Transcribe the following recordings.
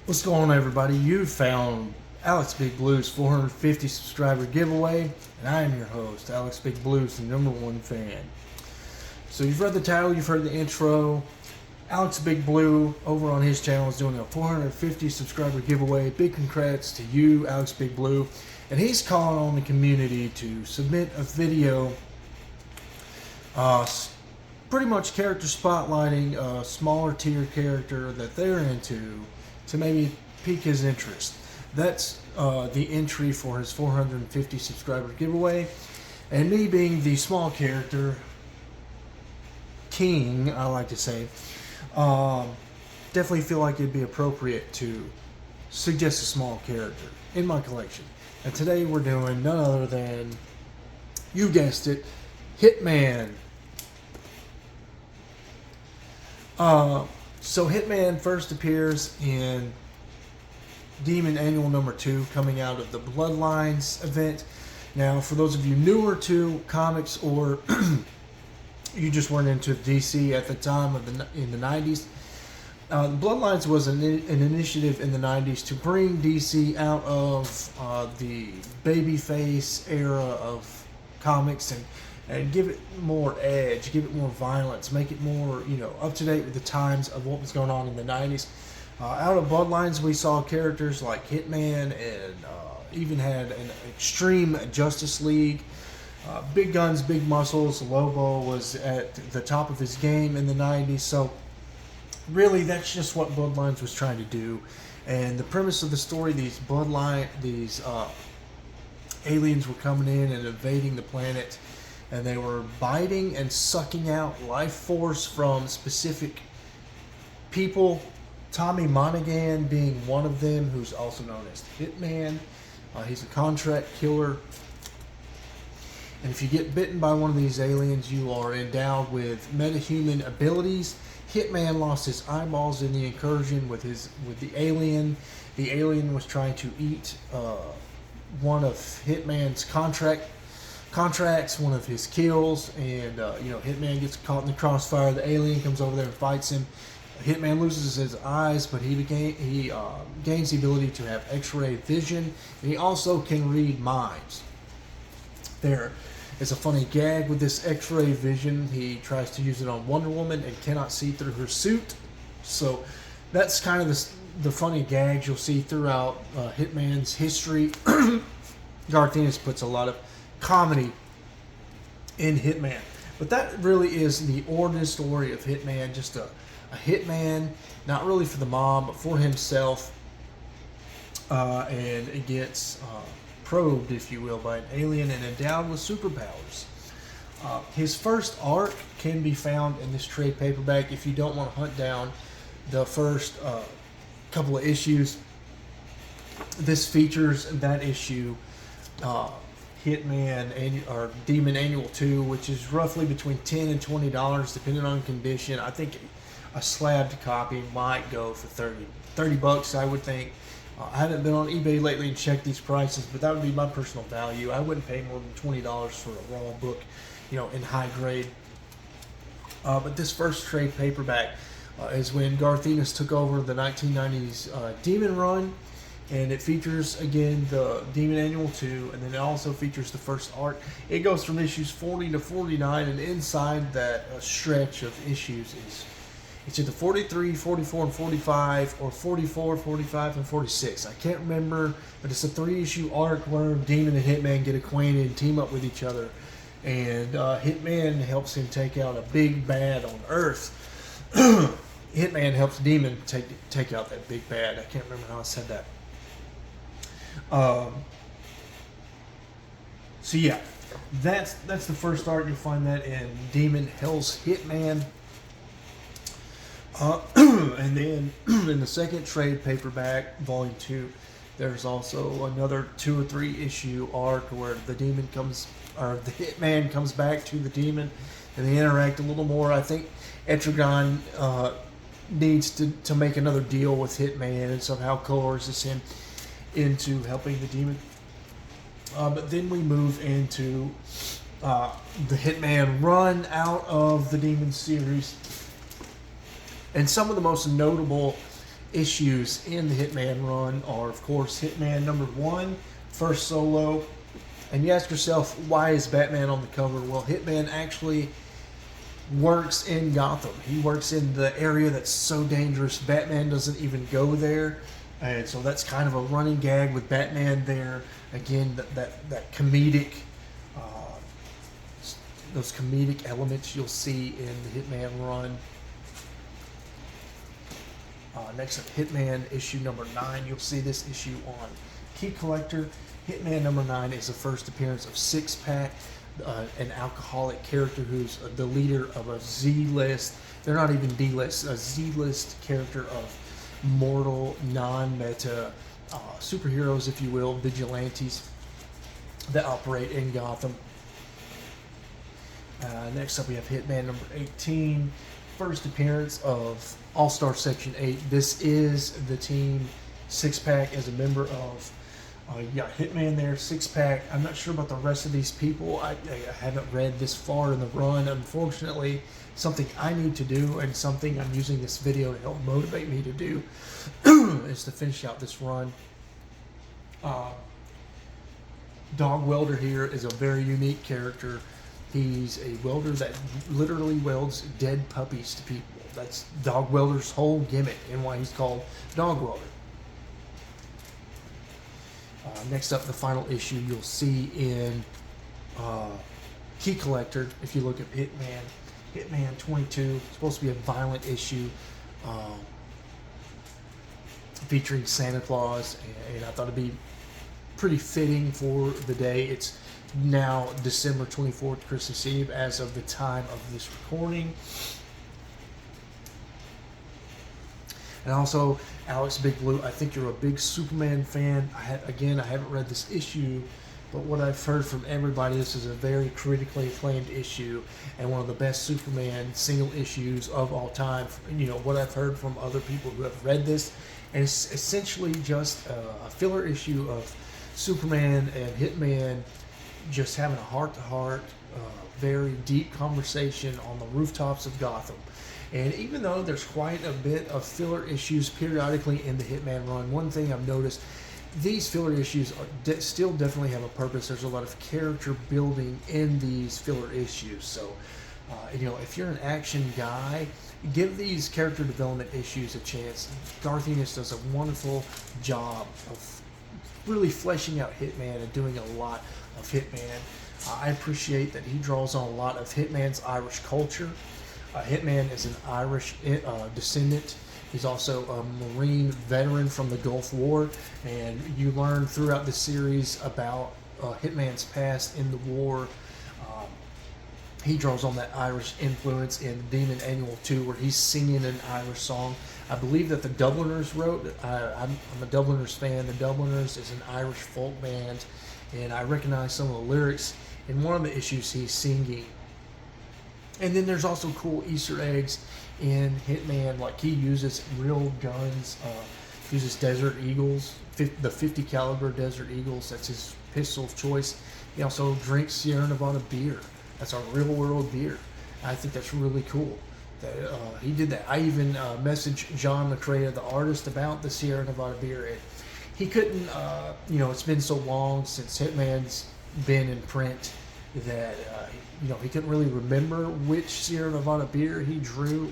What's going on, everybody? You found Alex Big Blue's 450 subscriber giveaway, and I am your host, Alex Big Blue's the #1 fan. So you've read the title, you've heard the intro. Alex Big Blue over on his channel is doing a 450 subscriber giveaway. Big congrats to you, Alex Big Blue. And he's calling on the community to submit a video pretty much character spotlighting a smaller tier character that they're into to maybe pique his interest. That's the entry for his 450 subscriber giveaway. And me being the small character king, I like to say, definitely feel like it'd be appropriate to suggest a small character in my collection. And today we're doing none other than, you guessed it, Hitman. So Hitman first appears in Demon Annual number 2, coming out of the Bloodlines event. Now, for those of you newer to comics, or you just weren't into DC at the time of in the 90s, Bloodlines was an initiative in the 90s to bring DC out of the babyface era of comics and give it more edge, give it more violence, make it more, up to date with the times of what was going on in the 90s. Out of Bloodlines, we saw characters like Hitman, and even had an Extreme Justice League. Big guns, big muscles. Lobo was at the top of his game in the 90s. So really, that's just what Bloodlines was trying to do. And the premise of the story, these aliens were coming in and invading the planet, and they were biting and sucking out life force from specific people. Tommy Monaghan being one of them, who's also known as Hitman. He's a contract killer. And if you get bitten by one of these aliens, you are endowed with metahuman abilities. Hitman lost his eyeballs in the incursion with the alien. The alien was trying to eat one of Hitman's contracts, one of his kills, and Hitman gets caught in the crossfire. The alien comes over there and fights him. Hitman loses his eyes, but he gains the ability to have X-ray vision, and he also can read minds. There is a funny gag with this X-ray vision. He tries to use it on Wonder Woman and cannot see through her suit. So that's kind of the funny gags you'll see throughout Hitman's history. Garth Ennis puts a lot of comedy in Hitman, but that really is the origin story of Hitman. Just a hitman, not really for the mob, but for himself, and it gets probed, if you will, by an alien and endowed with superpowers. His first arc can be found in this trade paperback if you don't want to hunt down the first couple of issues. This features that issue, Hitman or Demon Annual 2, which is roughly between $10 and $20 depending on condition. I think a slabbed copy might go for 30 bucks, I would think. I haven't been on eBay lately and checked these prices, but that would be my personal value. I wouldn't pay more than $20 for a raw book, in high grade. But this first trade paperback is when Garth Ennis took over the 1990s Demon run, and it features, again, the Demon Annual 2, and then it also features the first arc. It goes from issues 40 to 49, and inside that stretch of issues it's either 43, 44, and 45, or 44, 45, and 46. I can't remember, but it's a 3-issue arc where Demon and Hitman get acquainted and team up with each other. And Hitman helps him take out a big bad on Earth. Hitman helps Demon take out that big bad. I can't remember how I said that. So yeah, that's the first arc. You'll find that in Demon Hell's Hitman. And then in the second trade paperback, Volume 2, there's also another 2 or 3 issue arc where the Hitman comes back to the Demon, and they interact a little more. I think Etrigan needs to make another deal with Hitman and somehow coerces him into helping the Demon. But then we move into the Hitman run out of the Demon series. And some of the most notable issues in the Hitman run are, of course, Hitman number 1, first solo. And you ask yourself, why is Batman on the cover? Well, Hitman actually works in Gotham. He works in the area that's so dangerous, Batman doesn't even go there. And so that's kind of a running gag with Batman there. Again, that comedic, those comedic elements you'll see in the Hitman run. Next up, Hitman issue number 9. You'll see this issue on Key Collector. Hitman number 9 is the first appearance of Six Pack, an alcoholic character who's the leader of a Z-list. They're not even D-list, a Z-list character of mortal, non-meta superheroes, if you will, vigilantes that operate in Gotham. Next up, we have Hitman number 18, first appearance of All-Star Section 8. This is the team. Six Pack as a member of. You got Hitman there, Six Pack. I'm not sure about the rest of these people. I haven't read this far in the run, unfortunately. Something I need to do, and something I'm using this video to help motivate me to do, is to finish out this run. Dog Welder here is a very unique character. He's a welder that literally welds dead puppies to people. That's Dog Welder's whole gimmick and why he's called Dog Welder. Next up, the final issue you'll see in Key Collector. If you look at Hitman 22, it's supposed to be a violent issue featuring Santa Claus, and I thought it'd be pretty fitting for the day. It's now December 24th, Christmas Eve, as of the time of this recording. And also, ALEXBIGBLUE, I think you're a big Superman fan. I haven't read this issue, but what I've heard from everybody, this is a very critically acclaimed issue and one of the best Superman single issues of all time. You know, what I've heard from other people who have read this, and it's essentially just a filler issue of Superman and Hitman just having a heart-to-heart, very deep conversation on the rooftops of Gotham. And even though there's quite a bit of filler issues periodically in the Hitman run, one thing I've noticed, these filler issues still definitely have a purpose. There's a lot of character building in these filler issues. So, you know, if you're an action guy, give these character development issues a chance. Garth Ennis does a wonderful job of really fleshing out Hitman and doing a lot of Hitman. I appreciate that he draws on a lot of Hitman's Irish culture. Hitman is an Irish descendant. He's also a Marine veteran from the Gulf War, and you learn throughout the series about Hitman's past in the war. He draws on that Irish influence in Demon Annual 2, where he's singing an Irish song. I believe that the Dubliners wrote. I'm a Dubliners fan. The Dubliners is an Irish folk band, and I recognize some of the lyrics in one of the issues he's singing. And then there's also cool Easter eggs in Hitman, like he uses real guns, uses Desert Eagles, the 50 caliber Desert Eagles. That's his pistol of choice. He also drinks Sierra Nevada beer. That's a real world beer. I think that's really cool that he did that. I even messaged John McCrea, the artist, about the Sierra Nevada beer. And he couldn't, you know, it's been so long since Hitman's been in print that you know, he couldn't really remember which Sierra Nevada beer he drew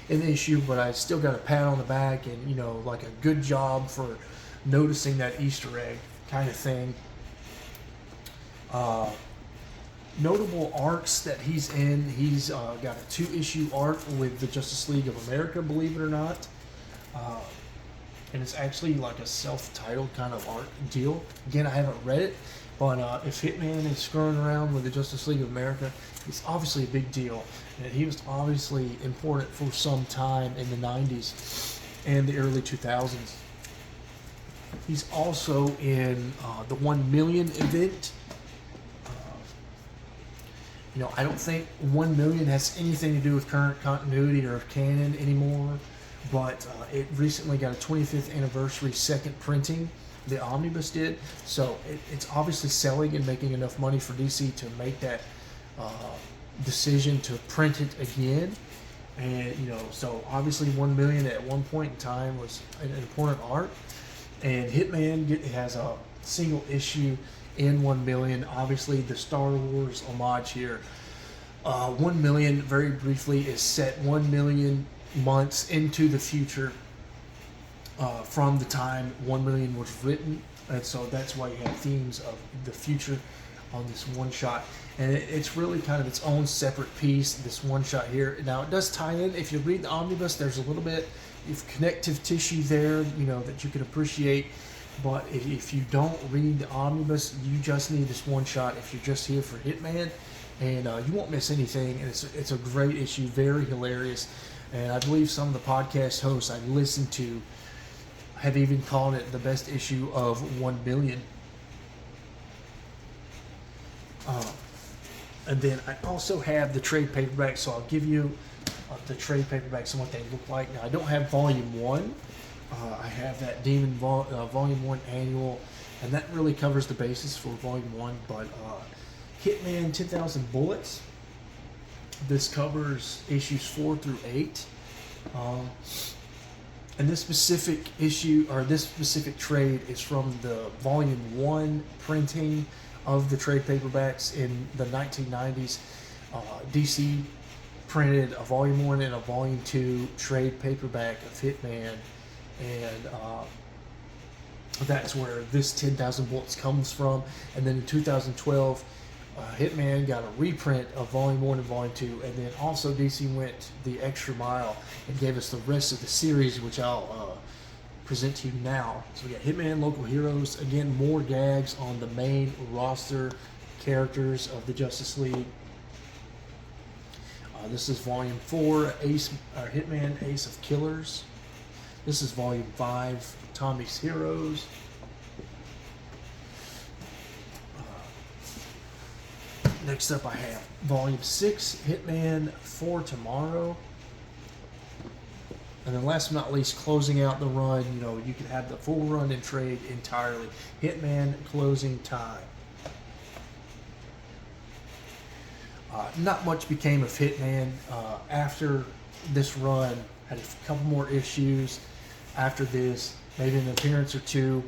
in the issue, but I still got a pat on the back and, you know, like a good job for noticing that Easter egg kind of thing. Notable arcs that he's in. He's got a 2-issue arc with the Justice League of America, believe it or not. And it's actually like a self-titled kind of arc deal. Again, I haven't read it, but if Hitman is screwing around with the Justice League of America, it's obviously a big deal. And he was obviously important for some time in the 90s and the early 2000s. He's also in the 1 million event. You know, I don't think 1 million has anything to do with current continuity or canon anymore, but it recently got a 25th anniversary second printing. The Omnibus did, so it's obviously selling and making enough money for DC to make that decision to print it again. And so obviously 1 million at one point in time was an important arc. And Hitman has a single issue in 1 million. Obviously, the Star Wars homage here. 1 million, very briefly, is set 1 million months into the future from the time 1 million was written. And so that's why you have themes of the future on this one shot. And it's really kind of its own separate piece, this one shot here. Now, it does tie in. If you read the omnibus, there's a little bit of connective tissue there, that you can appreciate. But if you don't read the omnibus, you just need this one shot if you're just here for Hitman. And you won't miss anything. And it's a great issue, very hilarious. And I believe some of the podcast hosts I listened to have even called it the best issue of 1 billion. And then I also have the trade paperbacks, so I'll give you the trade paperbacks and what they look like. Now, I don't have Volume 1. I have that Demon Volume 1 annual, and that really covers the basis for Volume 1. But Hitman 10,000 Bullets, this covers issues 4 through 8. And this specific issue, or this specific trade, is from the Volume 1 printing of the trade paperbacks in the 1990s. DC printed a Volume 1 and a Volume 2 trade paperback of Hitman, and that's where this 10,000 Bullets comes from. And then in 2012, Hitman got a reprint of Volume 1 and Volume 2, and then also DC went the extra mile and gave us the rest of the series, which I'll present to you now. So we got Hitman Local Heroes, again, more gags on the main roster characters of the Justice League. This is Volume 4, Hitman Ace of Killers. This is Volume 5, Tommy's Heroes. Next up, I have Volume 6, Hitman for Tomorrow. And then last but not least, closing out the run, you can have the full run and trade entirely. Hitman Closing Time. Not much became of Hitman after this run. Had a couple more issues after this, maybe an appearance or two.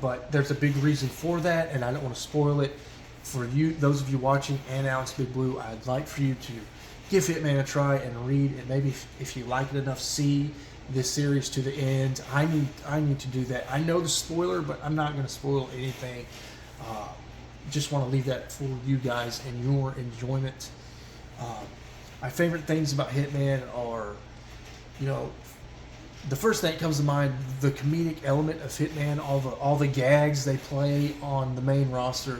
But there's a big reason for that, and I don't want to spoil it. For you, those of you watching, and Alex Big Blue, I'd like for you to give Hitman a try and read, and maybe if you like it enough, see this series to the end. I need to do that. I know the spoiler, but I'm not going to spoil anything. Just want to leave that for you guys and your enjoyment. My favorite things about Hitman are, the first thing that comes to mind, the comedic element of Hitman, all the gags they play on the main roster.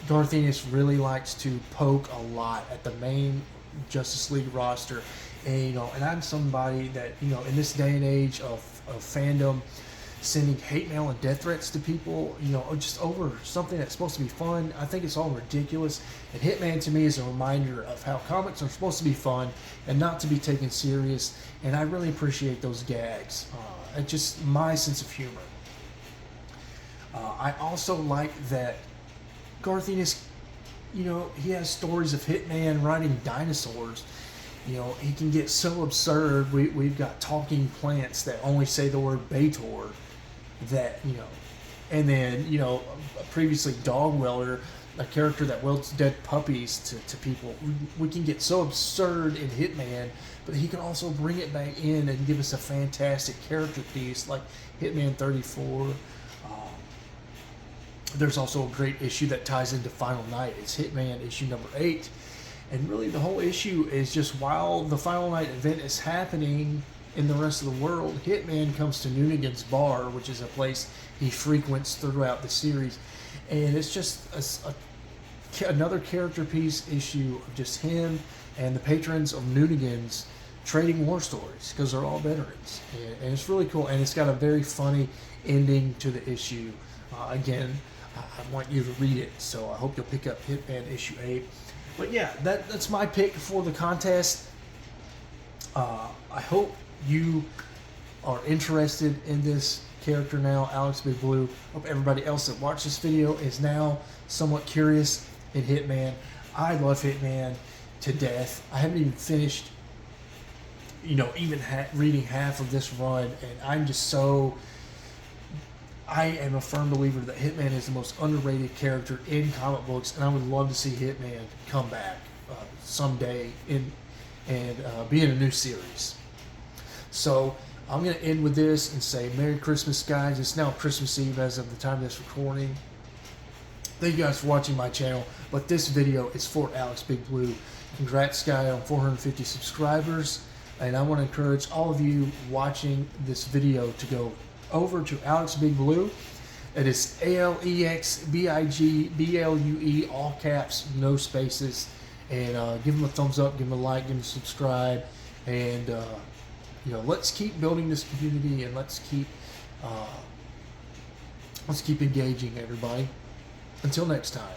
Garth Ennis really likes to poke a lot at the main Justice League roster, and and I'm somebody that in this day and age of fandom, sending hate mail and death threats to people, just over something that's supposed to be fun. I think it's all ridiculous. And Hitman to me is a reminder of how comics are supposed to be fun and not to be taken serious. And I really appreciate those gags. It's just my sense of humor. I also like that Garth Ennis, he has stories of Hitman riding dinosaurs. He can get so absurd. We've got talking plants that only say the word Baitor. That, and then, previously Dog Welder, a character that welds dead puppies to people. We can get so absurd in Hitman, but he can also bring it back in and give us a fantastic character piece like Hitman 34. There's also a great issue that ties into Final Night. It's Hitman issue number 8. And really the whole issue is just while the Final Night event is happening in the rest of the world, Hitman comes to Noonigan's Bar, which is a place he frequents throughout the series. And it's just another character piece issue of just him and the patrons of Noonigan's trading war stories, because they're all veterans. And it's really cool. And it's got a very funny ending to the issue. Again, I want you to read it, so I hope you'll pick up Hitman issue 8. But yeah, that's my pick for the contest. I hope you are interested in this character now, Alex Big Blue. Hope everybody else that watched this video is now somewhat curious in Hitman. I love Hitman to death. I haven't even finished even reading half of this run, and I am a firm believer that Hitman is the most underrated character in comic books, and I would love to see Hitman come back someday and be in a new series. So I'm going to end with this and say Merry Christmas, guys. It's now Christmas Eve as of the time of this recording. Thank you guys for watching my channel, but this video is for ALEXBIGBLUE. Congrats, guy, on 450 subscribers, and I want to encourage all of you watching this video to go over to ALEXBIGBLUE. It is ALEXBIGBLUE, all caps, no spaces, and give him a thumbs up, give him a like, give him a subscribe, and let's keep building this community, and let's keep engaging, everybody. Until next time.